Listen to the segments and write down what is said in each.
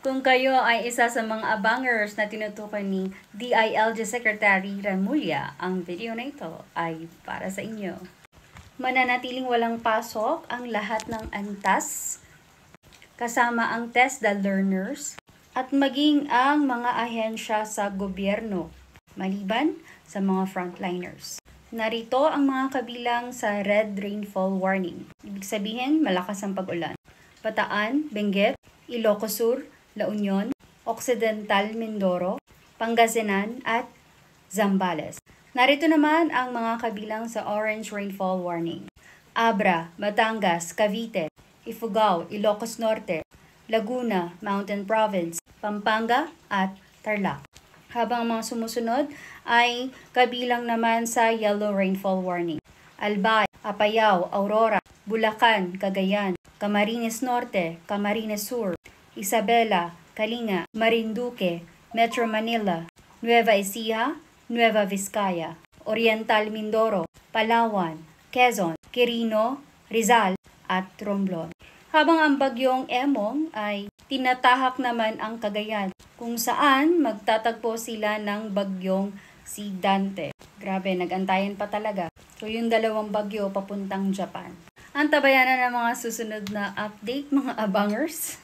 Kung kayo ay isa sa mga abangers na tinutukoy ni DILG Secretary Remulla, ang video na ito ay para sa inyo. Mananatiling walang pasok ang lahat ng antas, kasama ang TESDA learners, at maging ang mga ahensya sa gobyerno, maliban sa mga frontliners. Narito ang mga kabilang sa red rainfall warning. Ibig sabihin, malakas ang pag-ulan. Bataan, Benguet, Ilocos Sur, La Union, Occidental Mindoro, Pangasinan at Zambales. Narito naman ang mga kabilang sa orange rainfall warning. Abra, Batangas, Cavite, Ifugao, Ilocos Norte, Laguna, Mountain Province, Pampanga at Tarlac. Habang mga sumusunod ay kabilang naman sa yellow rainfall warning. Albay, Apayao, Aurora, Bulacan, Cagayan, Camarines Norte, Camarines Sur, Isabela, Kalinga, Marinduque, Metro Manila, Nueva Ecija, Nueva Vizcaya, Oriental Mindoro, Palawan, Quezon, Quirino, Rizal at Romblon. Habang ang bagyong Emong ay tinatahak naman ang Cagayan, kung saan magtatagpo sila ng bagyong si Dante. Grabe, nagantayan pa talaga. So yung dalawang bagyo papuntang Japan. Antabayan na ng mga susunod na update, mga abangers.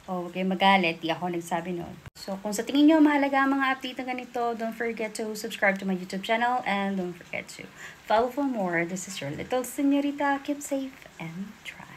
Huwag kayo magalit, di ako nagsabi nun. So kung sa tingin nyo mahalaga ang mga update na ganito, don't forget to subscribe to my YouTube channel and don't forget to follow for more. This is your little señorita. Keep safe and try.